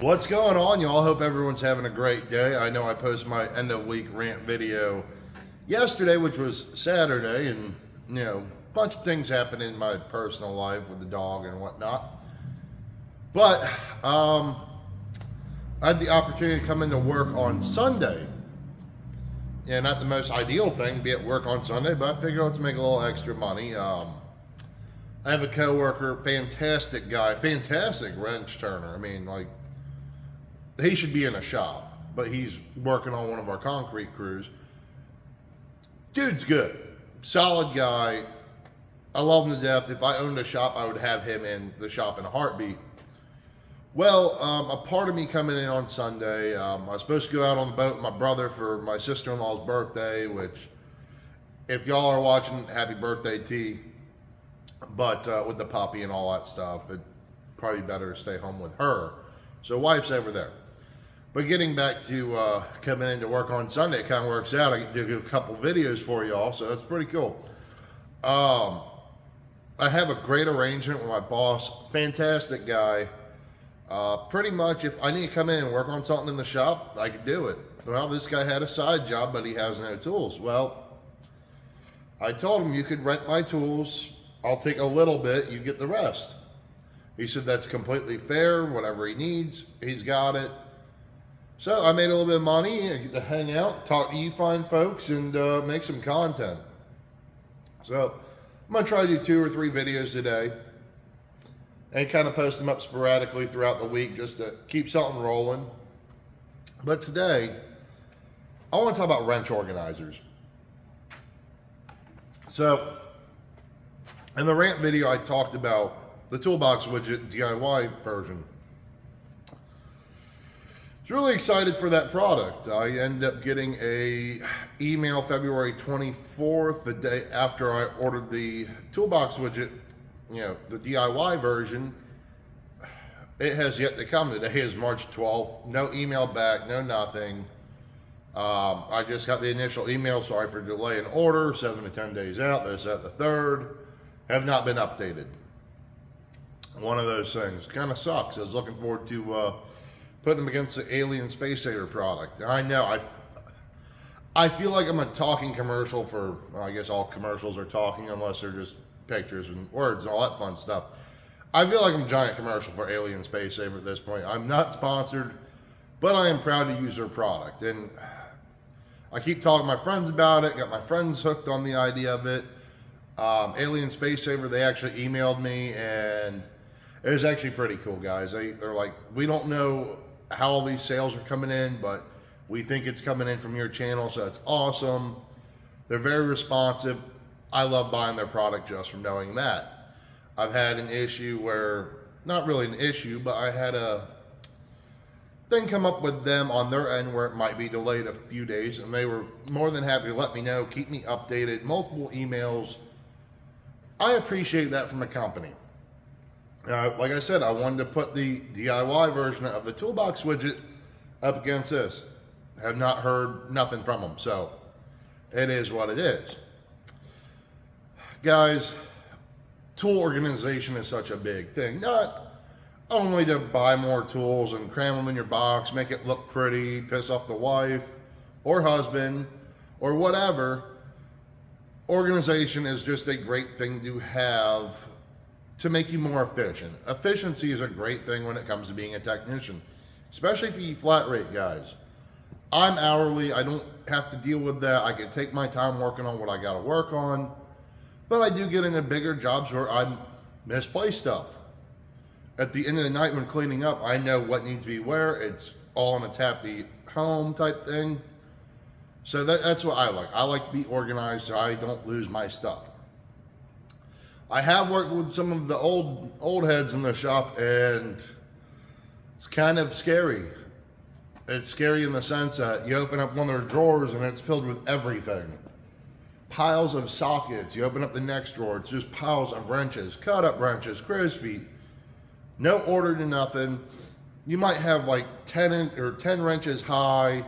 What's going on, y'all? Hope everyone's having a great day. I know I posted my end of week rant video yesterday, which was Saturday, and a bunch of things happened in my personal life with the dog and whatnot. But I had the opportunity to come into work on Sunday. Yeah, not the most ideal thing to be at work on Sunday, but I figured let's make a little extra money. I have a coworker, fantastic guy, fantastic wrench turner. He should be in a shop, but he's working on one of our concrete crews. Dude's good, solid guy. I love him to death. If I owned a shop, I would have him in the shop in a heartbeat. Well, a part of me coming in on Sunday, I was supposed to go out on the boat with my brother for my sister-in-law's birthday, which, if y'all are watching, happy birthday, T. But with the puppy and all that stuff, it'd probably better to stay home with her. So wife's over there. But getting back to coming into work on Sunday, it kind of works out. I can do a couple videos for y'all, so that's pretty cool. I have a great arrangement with my boss, fantastic guy. Pretty much, if I need to come in and work on something in the shop, I can do it. Well, this guy had a side job, but he has no tools. Well, I told him, you could rent my tools. I'll take a little bit, you get the rest. He said that's completely fair. Whatever he needs, he's got it. So I made a little bit of money. I get to hang out, talk to you fine folks, and make some content. So I'm going to try to do 2 or 3 videos today and kind of post them up sporadically throughout the week just to keep something rolling. But today, I want to talk about wrench organizers. So in the rant video, I talked about the Toolbox Widget DIY version. I was really excited for that product. I ended up getting a email February 24th, the day after I ordered the Toolbox Widget, the DIY version. It has yet to come. Today is March 12th. No email back, no nothing. I just got the initial email, sorry for delay in order, 7 to 10 days out, this, that, the third. Have not been updated. One of those things. Kind of sucks. I was looking forward to putting them against the Alien Space Saver product. I know, I feel like I'm a talking commercial for, well, I guess all commercials are talking unless they're just pictures and words and all that fun stuff. I feel like I'm a giant commercial for Alien Space Saver at this point. I'm not sponsored, but I am proud to use their product. And I keep talking to my friends about it, got my friends hooked on the idea of it. Alien Space Saver, they actually emailed me, and it was actually pretty cool, guys. They're like, we don't know how all these sales are coming in, but we think it's coming in from your channel, so it's awesome. They're very responsive. I love buying their product just from knowing that. I've had an issue where, not really an issue, but I had a thing come up with them on their end where it might be delayed a few days, and they were more than happy to let me know, keep me updated, multiple emails. I appreciate that from a company. Like I said, I wanted to put the DIY version of the Toolbox Widget up against this. Have not heard nothing from them, so it is what it is. Guys, tool organization is such a big thing. Not only to buy more tools and cram them in your box, make it look pretty, piss off the wife or husband or whatever. Organization is just a great thing to have to make you more efficient. Efficiency is a great thing when it comes to being a technician, especially if you flat rate guys. I'm hourly, I don't have to deal with that. I can take my time working on what I gotta work on, but I do get into bigger jobs where I misplace stuff. At the end of the night when cleaning up, I know what needs to be where. It's all in a happy home type thing. So that's what I like. I like to be organized so I don't lose my stuff. I have worked with some of the old heads in the shop, and it's kind of scary. It's scary in the sense that you open up one of their drawers and it's filled with everything. Piles of sockets. You open up the next drawer, it's just piles of wrenches, cut up wrenches, crow's feet. No order to nothing. You might have like 10 wrenches high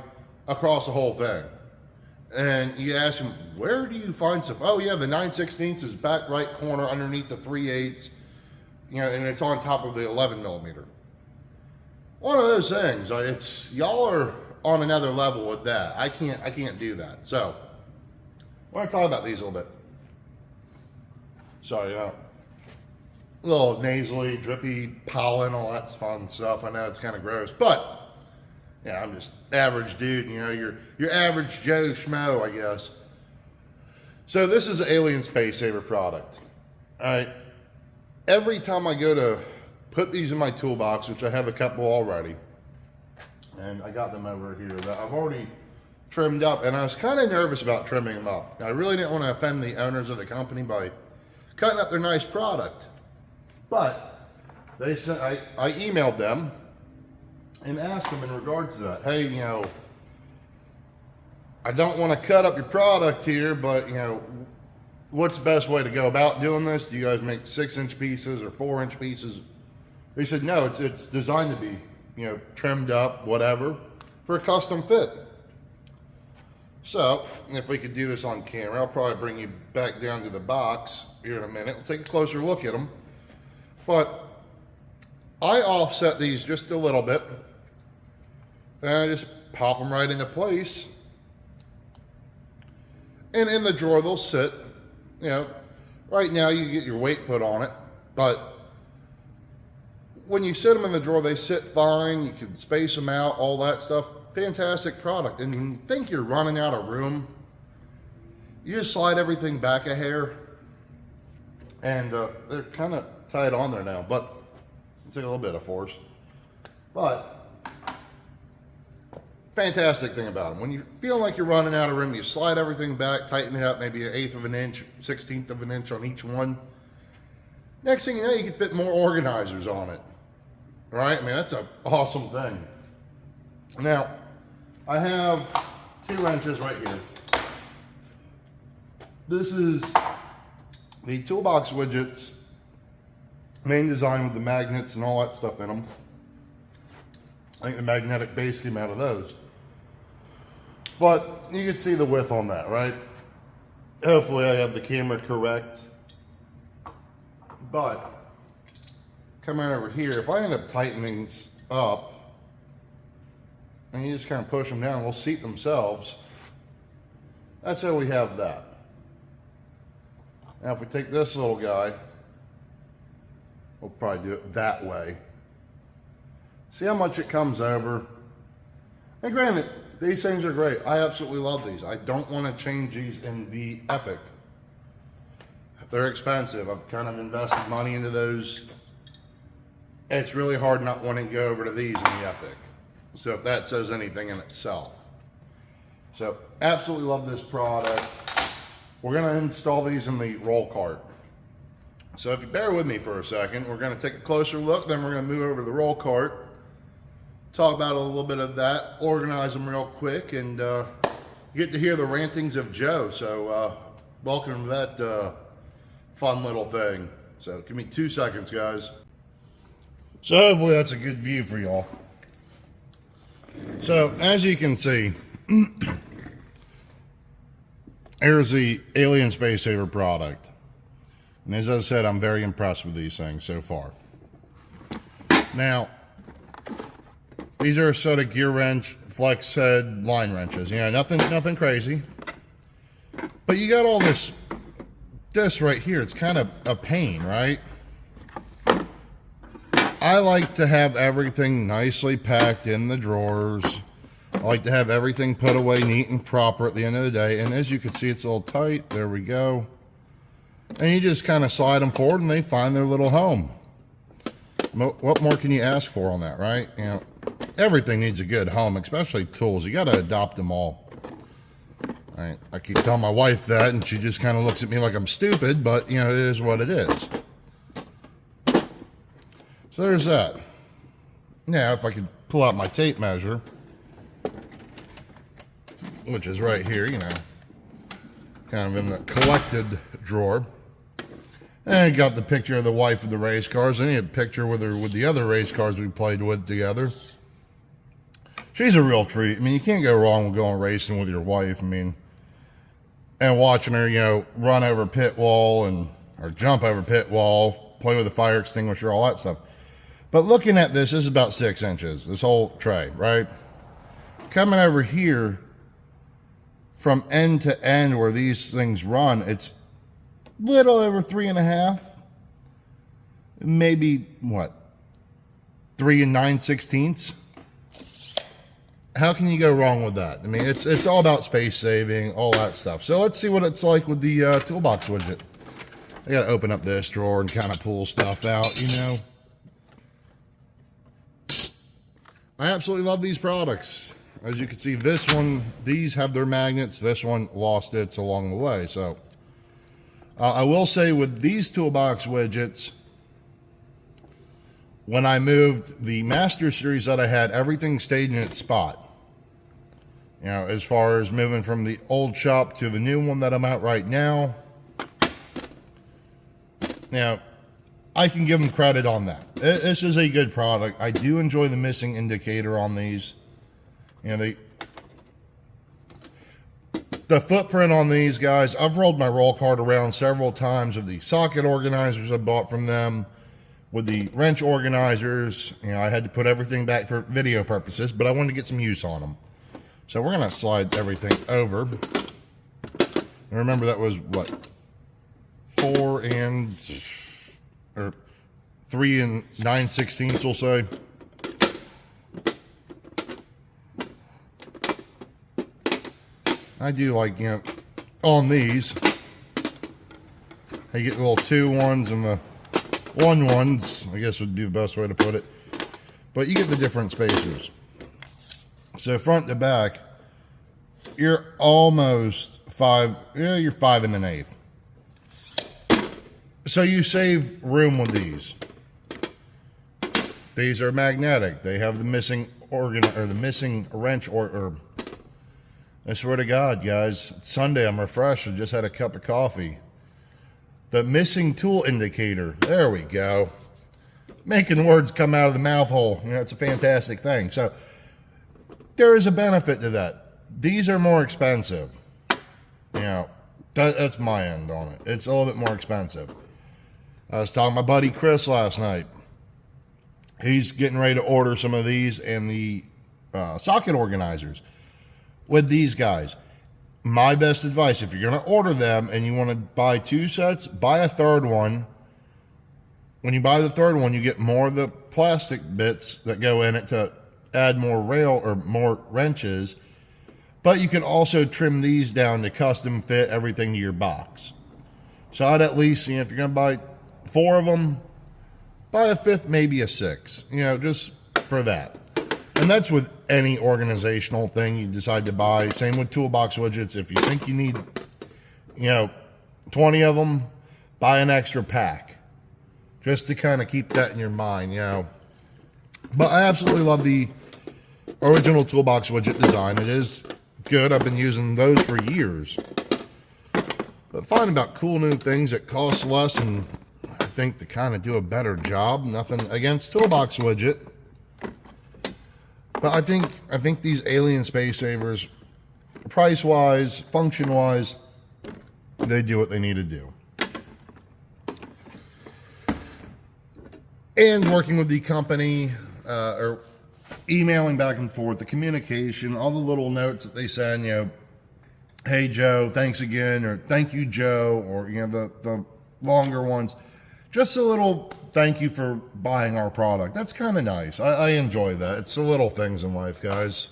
across the whole thing. And you ask them, where do you find stuff? Oh yeah, the 9/16 is back right corner underneath the 3/8, and it's on top of the 11 millimeter. one of those things. It's y'all are on another level with that. I can't do that. So I want to talk about these a little bit. Sorry, a little nasally, drippy, pollen, all that fun stuff. I know it's kind of gross, but yeah, I'm just average dude. You know, your average Joe Schmo, I guess. So this is an Alien Space Saver product. All right. Every time I go to put these in my toolbox, which I have a couple already, and I got them over here that I've already trimmed up, and I was kind of nervous about trimming them up. I really didn't want to offend the owners of the company by cutting up their nice product. But they said, I emailed them and asked them in regards to that, hey, you know, I don't want to cut up your product here, but, you know, what's the best way to go about doing this? Do you guys make 6-inch pieces or 4-inch pieces? They said, no, it's designed to be, you know, trimmed up, whatever, for a custom fit. So, if we could do this on camera, I'll probably bring you back down to the box here in a minute. We'll take a closer look at them. But I offset these just a little bit, and I just pop them right into place. And in the drawer, they'll sit. You know, right now you get your weight put on it, but when you sit them in the drawer, they sit fine. You can space them out, all that stuff. Fantastic product. And when you think you're running out of room, you just slide everything back a hair, and they're kind of tight on there now, but it's a little bit of force. But fantastic thing about them, when you feel like you're running out of room, you slide everything back, tighten it up, maybe 1/8 of an inch, 1/16 of an inch on each one. Next thing you know, you can fit more organizers on it. Right? I mean, that's an awesome thing. Now, I have 2 wrenches right here. This is the Toolbox Widget's main design with the magnets and all that stuff in them. I think the magnetic base came out of those. But you can see the width on that, right? Hopefully I have the camera correct. But coming over here, if I end up tightening up, and you just kind of push them down, they'll seat themselves. That's how we have that. Now if we take this little guy, we'll probably do it that way. See how much it comes over. And granted, these things are great. I absolutely love these. I don't want to change these in the Epic. They're expensive. I've kind of invested money into those. It's really hard not wanting to go over to these in the Epic. So if that says anything in itself. So absolutely love this product. We're going to install these in the roll cart. So if you bear with me for a second, we're going to take a closer look, then we're going to move over to the roll cart, talk about a little bit of that, organize them real quick, and get to hear the rantings of Joe. So welcome to that fun little thing. So give me 2 seconds, guys. So hopefully that's a good view for y'all. So as you can see, here's the Alien Space Saver product. And as I said, I'm very impressed with these things so far. Now, these are a set of gear wrench, flex head, line wrenches. You know, nothing crazy. But you got all this right here. It's kind of a pain, right? I like to have everything nicely packed in the drawers. I like to have everything put away neat and proper at the end of the day. And as you can see, it's a little tight. There we go. And you just kind of slide them forward and they find their little home. What more can you ask for on that, right? You know, everything needs a good home, especially tools. You got to adopt them all. Right? I keep telling my wife that, and she just kind of looks at me like I'm stupid, but, you know, it is what it is. So there's that. Now, if I could pull out my tape measure, which is right here, you know, kind of in the collected drawer. And I got the picture of the wife of the race cars. I need a picture with her with the other race cars we played with together. She's a real treat. I mean, you can't go wrong with going racing with your wife. I mean, and watching her, you know, run over pit wall or jump over pit wall, play with a fire extinguisher, all that stuff. But looking at this is about 6 inches, this whole tray, right? Coming over here, from end to end where these things run, it's little over 3.5, maybe what, 3 9/16. How can you go wrong with that? I mean, it's all about space saving, all that stuff. So let's see what it's like with the Toolbox widget. I gotta open up this drawer and kind of pull stuff out, you know. I absolutely love these products. As you can see, this one, these have their magnets. This one lost its along the way. So I will say with these Toolbox widgets, when I moved the Master Series that I had, everything stayed in its spot. You know, as far as moving from the old shop to the new one that I'm at right now. Now, I can give them credit on that. This is a good product. I do enjoy the missing indicator on these. You know, the footprint on these guys, I've rolled my roll card around several times with the socket organizers I bought from them, with the wrench organizers. You know, I had to put everything back for video purposes, but I wanted to get some use on them. So we're going to slide everything over. And remember, that was what, 3 9/16, we'll say. I do like, you know, on these, you get the little 2 ones and the 1 ones, I guess would be the best way to put it. But you get the different spacers. So front to back, you're almost 5, yeah, you're 5 1/8. So you save room with these. These are magnetic. They have the missing organ, or the missing wrench, or I swear to God, guys, it's Sunday, I'm refreshed. I just had a cup of coffee. The missing tool indicator. There we go. Making words come out of the mouth hole. You know, it's a fantastic thing. So there is a benefit to that. These are more expensive. You know, that's my end on it. It's a little bit more expensive. I was talking to my buddy Chris last night. He's getting ready to order some of these and the socket organizers with these guys. My best advice, if you're going to order them and you want to buy 2 sets, buy a 3rd one. When you buy the 3rd one, you get more of the plastic bits that go in it to add more rail or more wrenches. But you can also trim these down to custom fit everything to your box. So I'd at least, you know, if you're going to buy 4 of them, buy a 5th, maybe a 6th, you know, just for that. And that's with any organizational thing you decide to buy. Same with Toolbox widgets. If you think you need, you know, 20 of them, buy an extra pack. Just to kind of keep that in your mind, you know. But I absolutely love the original Toolbox widget design. It is good. I've been using those for years. But finding about cool new things that cost less and I think to kind of do a better job. Nothing against Toolbox widget. But I think these alien space savers, price-wise, function-wise, they do what they need to do. And working with the company, or emailing back and forth, the communication, all the little notes that they send, you know, hey Joe, thanks again, or thank you Joe, or you know, the longer ones. Just a little thank you for buying our product. That's kind of nice. I enjoy that. It's the little things in life, guys.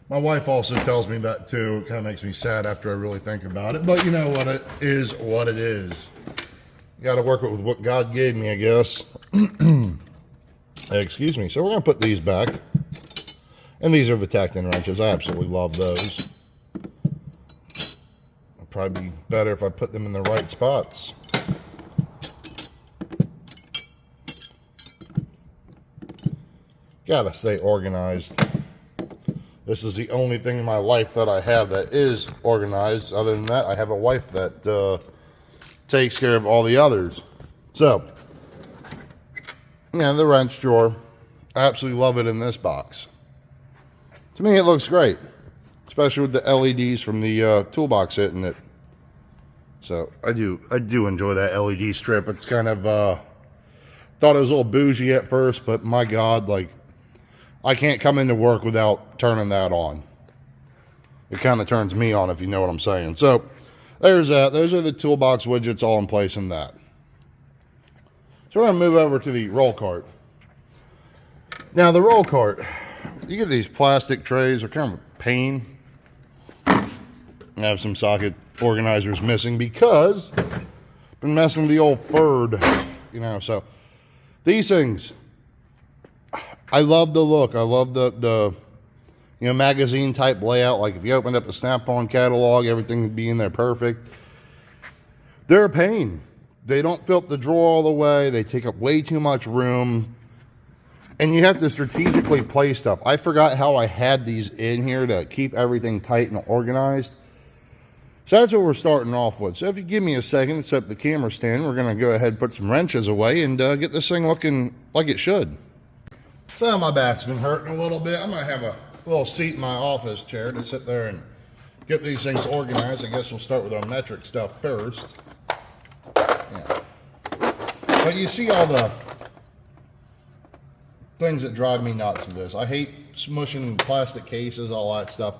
My wife also tells me that too. It kind of makes me sad after I really think about it. But you know what? It is what it is. You got to work with what God gave me, I guess. Excuse me. So we're going to put these back. And these are the Tecton wrenches. I absolutely love those. It'd probably be better if I put them in the right spots. Gotta stay organized. This is the only thing in my life that I have that is organized. Other than that, I have a wife that takes care of all the others. So, yeah, the wrench drawer. I absolutely love it in this box. To me, it looks great, especially with the LEDs from the toolbox hitting it. So I do enjoy that LED strip. It's kind of thought it was a little bougie at first, but my God, like, I can't come into work without turning that on. It kind of turns me on, if you know what I'm saying. So there's that. Those are the toolbox widgets all in place in that. So we're going to move over to the roll cart. Now the roll cart, you get these plastic trays, they're kind of a pain. I have some socket organizers missing because I've been messing with the old Ferd, you know. So these things, I love the look. I love the you know, magazine type layout. Like if you opened up the Snap-on catalog, everything would be in there perfect. They're a pain. They don't fill up the drawer all the way. They take up way too much room. And you have to strategically place stuff. I forgot how I had these in here to keep everything tight and organized. So that's what we're starting off with. So if you give me a second to set up the camera stand, we're going to go ahead and put some wrenches away and get this thing looking like it should. So my back's been hurting a little bit. I'm going to have a little seat in my office chair to sit there and get these things organized. I guess we'll start with our metric stuff first. Yeah. But you see all the things that drive me nuts with this. I hate smushing plastic cases, all that stuff.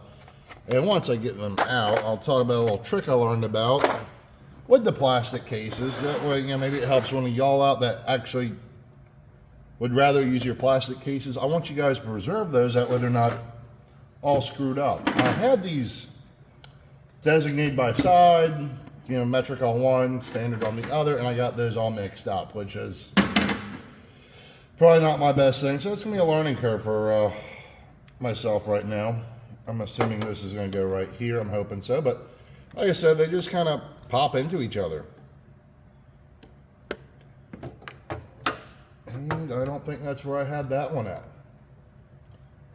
And once I get them out, I'll talk about a little trick I learned about with the plastic cases. That way, you know, maybe it helps one of y'all out that actually would rather use your plastic cases. I want you guys to preserve those, that way they're not all screwed up. I had these designated by side, you know, metric on one, standard on the other, and I got those all mixed up, which is probably not my best thing. So it's gonna be a learning curve for myself right now. I'm assuming this is gonna go right here. I'm hoping so, but like I said, they just kind of pop into each other. And I don't think that's where I had that one at.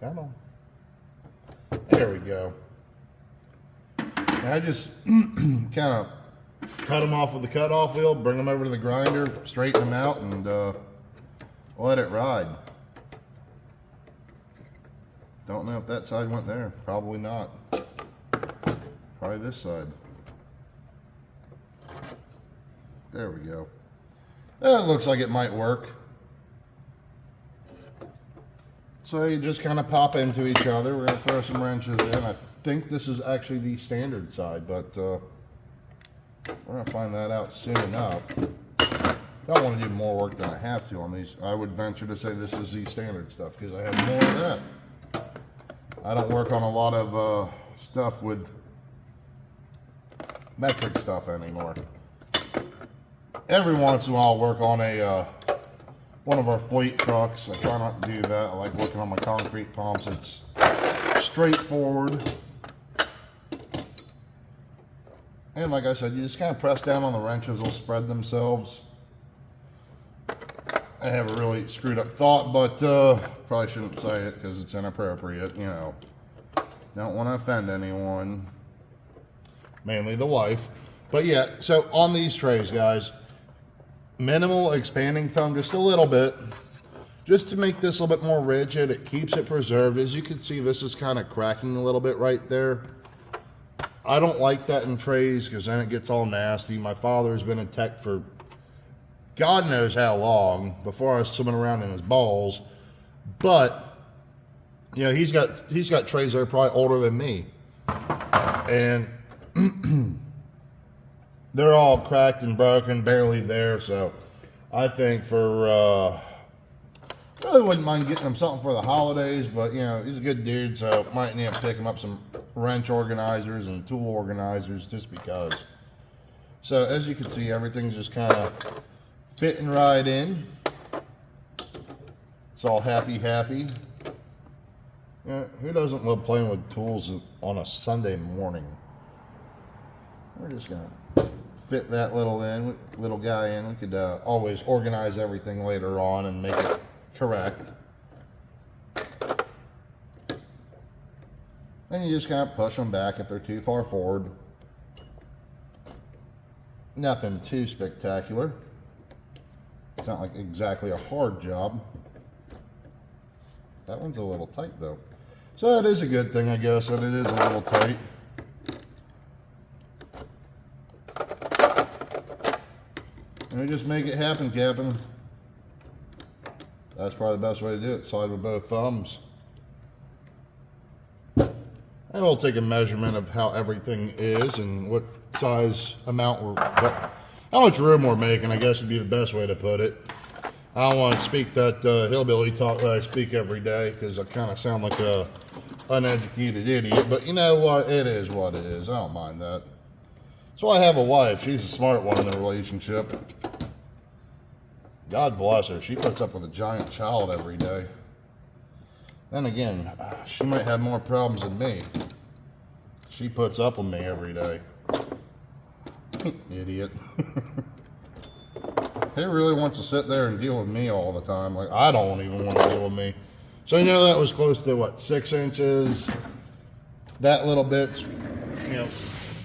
Come on. There we go. And I just kind of cut them off with the cutoff wheel, bring them over to the grinder, straighten them out, and let it ride. Don't know if that side went there. Probably not. Probably this side. There we go. That looks like it might work. So you just kind of pop into each other. We're going to throw some wrenches in. I think this is actually the standard side, but we're going to find that out soon enough. Don't want to do more work than I have to on these. I would venture to say this is the standard stuff because I have more of that. I don't work on a lot of stuff with metric stuff anymore. Every once in a while I'll work on a one of our fleet trucks. I try not to do that. I like working on my concrete pumps. It's straightforward. And like I said, you just kind of press down on the wrenches, they'll spread themselves. I have a really screwed up thought, but probably shouldn't say it because it's inappropriate, you know. Don't want to offend anyone, mainly the wife. But yeah, so on these trays, guys, minimal expanding foam, just a little bit, just to make this a little bit more rigid. It keeps it preserved. As you can see, this is kind of cracking a little bit right there. I don't like that in trays because then it gets all nasty. My father's been a tech for God knows how long before I was swimming around in his balls. But you know, he's got trays that are probably older than me, and they're all cracked and broken, barely there. So I think for really wouldn't mind getting him something for the holidays, but you know, he's a good dude, so might need to pick him up some wrench organizers and tool organizers just because. So as you can see, everything's just kind of fitting right in. It's all happy. Yeah, who doesn't love playing with tools on a Sunday morning? We're just gonna fit that little guy in. We could always organize everything later on and make it correct. And you just kind of push them back if they're too far forward. Nothing too spectacular. It's not like exactly a hard job. That one's a little tight though. So that is a good thing, I guess, that it is a little tight. And we just make it happen, Captain. That's probably the best way to do it. Slide with both thumbs. And we'll take a measurement of how everything is and what size amount how much room we're making, I guess would be the best way to put it. I don't want to speak that hillbilly talk that I speak every day, because I kind of sound like a uneducated idiot. But you know what? It is what it is. I don't mind that. That's why I have a wife. She's a smart one in the relationship. God bless her. She puts up with a giant child every day. Then again, she might have more problems than me. She puts up with me every day. Idiot. He really wants to sit there and deal with me all the time. Like, I don't even want to deal with me. So, you know, that was close to, what, 6 inches? That little bit's,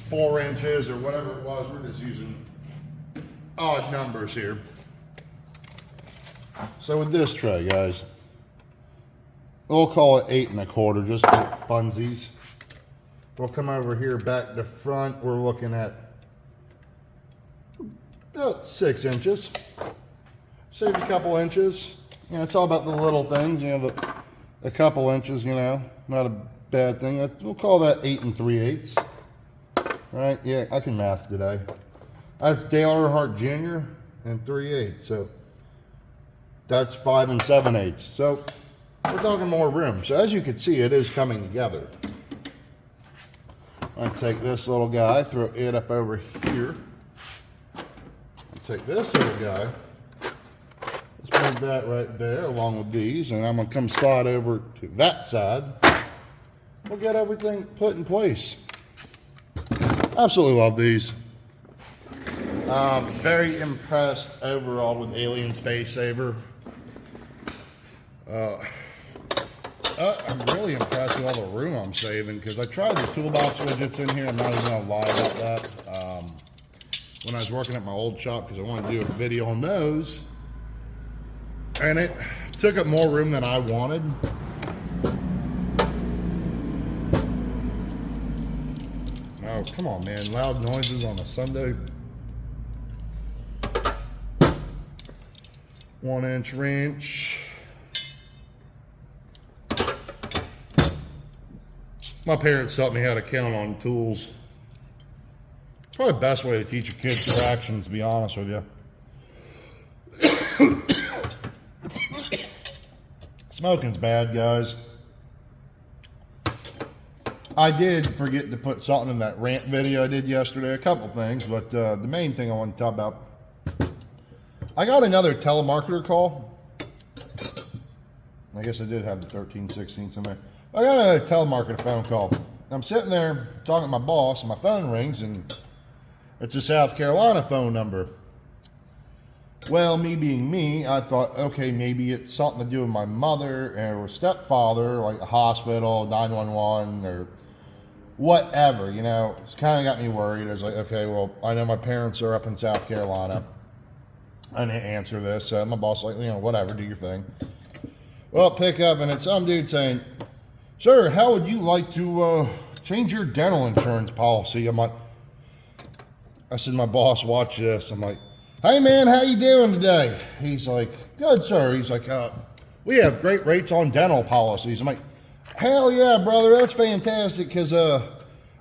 4 inches or whatever it was. We're just using odd numbers here. So with this tray, guys, we'll call it 8 1/4, just for funsies. We'll come over here back to front. We're looking at about 6 inches. Save a couple inches. It's all about the little things. A couple inches, not a bad thing. We'll call that 8 3/8. Right? Yeah, I can math today. That's Dale Earnhardt Jr. and 3/8. So that's 5 7/8. So we're talking more room. So as you can see, it is coming together. I'm going to take this little guy, throw it up over here. Take this little guy, let's move that right there along with these, and I'm going to come slide over to that side. We'll get everything put in place. Absolutely love these. Very impressed overall with Alien Space Saver. I'm really impressed with all the room I'm saving, because I tried the Toolbox Widgets in here. I'm not even going to lie about that. When I was working at my old shop, because I wanted to do a video on those, and it took up more room than I wanted. Oh, come on, man. Loud noises on a Sunday. 1-inch wrench. My parents taught me how to count on tools. It's probably the best way to teach your kids fractions, to be honest with you. Smoking's bad, guys. I did forget to put something in that rant video I did yesterday. A couple things, but the main thing I want to talk about. I got another telemarketer call. I guess I did have the 13/16 in there. I got another telemarketer phone call. I'm sitting there talking to my boss, and my phone rings, and it's a South Carolina phone number. Well, me being me, I thought, okay, maybe it's something to do with my mother or stepfather, like a hospital, 911, or whatever, It's kind of got me worried. I was like, okay, well, I know my parents are up in South Carolina. I didn't answer this. So my boss was like, whatever, do your thing. Well, pick up, and it's some dude saying, sir, how would you like to change your dental insurance policy? I'm like, I said, my boss, watch this. I'm like, hey man, how you doing today? He's like, good sir. He's like, we have great rates on dental policies. I'm like, hell yeah, brother, that's fantastic, because I'm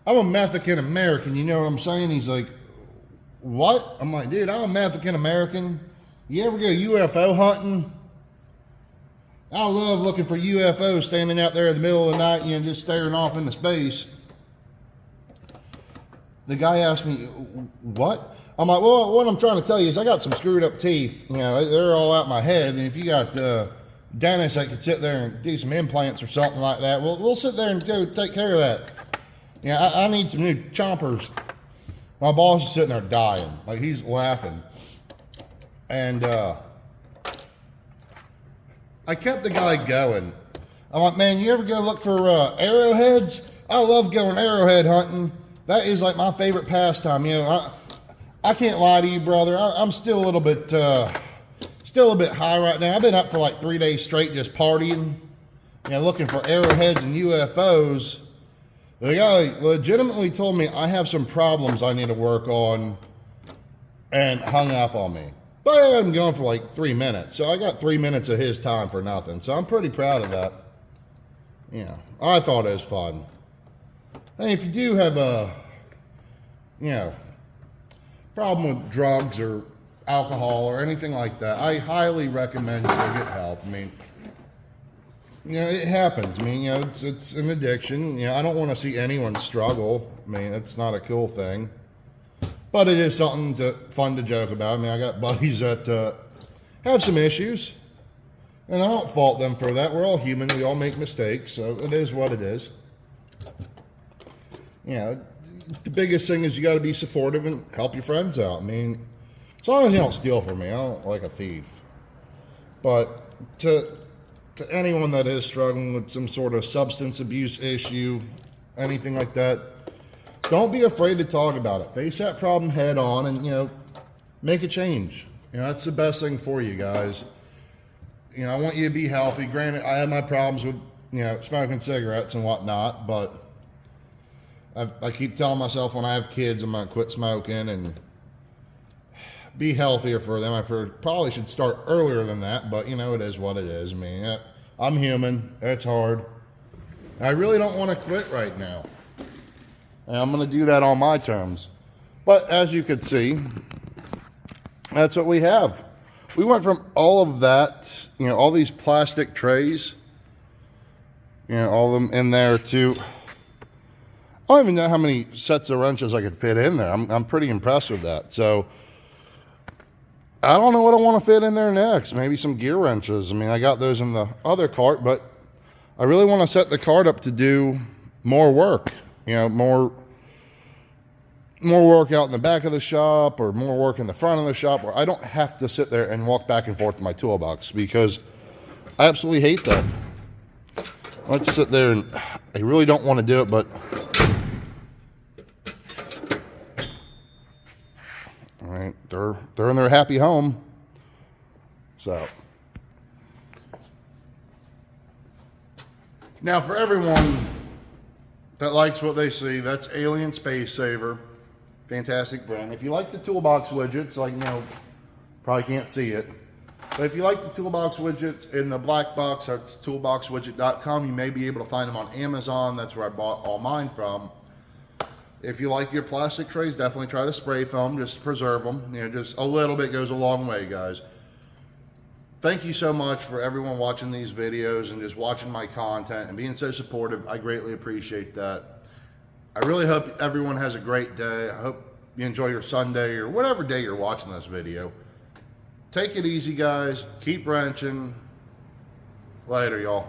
a Mexican American, you know what I'm saying? He's like, what? I'm like, dude, I'm a Mexican American. You ever go UFO hunting? I love looking for UFOs standing out there in the middle of the night, just staring off into space. The guy asked me, what? I'm like, well, what I'm trying to tell you is I got some screwed up teeth. They're all out my head. And if you got dentists that could sit there and do some implants or something like that, we'll sit there and go take care of that. I need some new chompers. My boss is sitting there dying. Like, he's laughing. And I kept the guy going. I'm like, man, you ever go look for arrowheads? I love going arrowhead hunting. That is like my favorite pastime. I can't lie to you, brother. I'm still a little bit high right now. I've been up for like 3 days straight just partying, looking for arrowheads and UFOs. The guy legitimately told me I have some problems I need to work on, and hung up on me. But I had him going for like 3 minutes. So I got 3 minutes of his time for nothing. So I'm pretty proud of that. Yeah, I thought it was fun. And if you do have a, problem with drugs or alcohol or anything like that, I highly recommend you go get help. I mean, it happens. I mean, it's an addiction. I don't want to see anyone struggle. I mean, it's not a cool thing. But it is something fun to joke about. I mean, I got buddies that have some issues, and I don't fault them for that. We're all human. We all make mistakes, so it is what it is. The biggest thing is you got to be supportive and help your friends out. I mean, as long as you don't steal from me, I don't like a thief. But to anyone that is struggling with some sort of substance abuse issue, anything like that, don't be afraid to talk about it. Face that problem head on and, make a change. That's the best thing for you guys. I want you to be healthy. Granted, I have my problems with, smoking cigarettes and whatnot, but I keep telling myself when I have kids, I'm going to quit smoking and be healthier for them. I probably should start earlier than that, but, it is what it is. I mean, I'm human. It's hard. I really don't want to quit right now. And I'm going to do that on my terms. But as you can see, that's what we have. We went from all of that, all these plastic trays, all of them in there to, I don't even know how many sets of wrenches I could fit in there. I'm pretty impressed with that. So I don't know what I want to fit in there next. Maybe some gear wrenches. I mean, I got those in the other cart, but I really want to set the cart up to do more work. More work out in the back of the shop or more work in the front of the shop where I don't have to sit there and walk back and forth to my toolbox, because I absolutely hate that. Let's sit there and I really don't want to do it, but all right, they're in their happy home. So now for everyone that likes what they see, that's Alien Space Saver. Fantastic brand. If you like the Toolbox widgets, probably can't see it. But if you like the Toolbox widgets in the black box, that's toolboxwidget.com. You may be able to find them on Amazon. That's where I bought all mine from. If you like your plastic trays, definitely try the spray foam just to preserve them. Just a little bit goes a long way, guys. Thank you so much for everyone watching these videos and just watching my content and being so supportive. I greatly appreciate that. I really hope everyone has a great day. I hope you enjoy your Sunday or whatever day you're watching this video. Take it easy, guys. Keep wrenching. Later, y'all.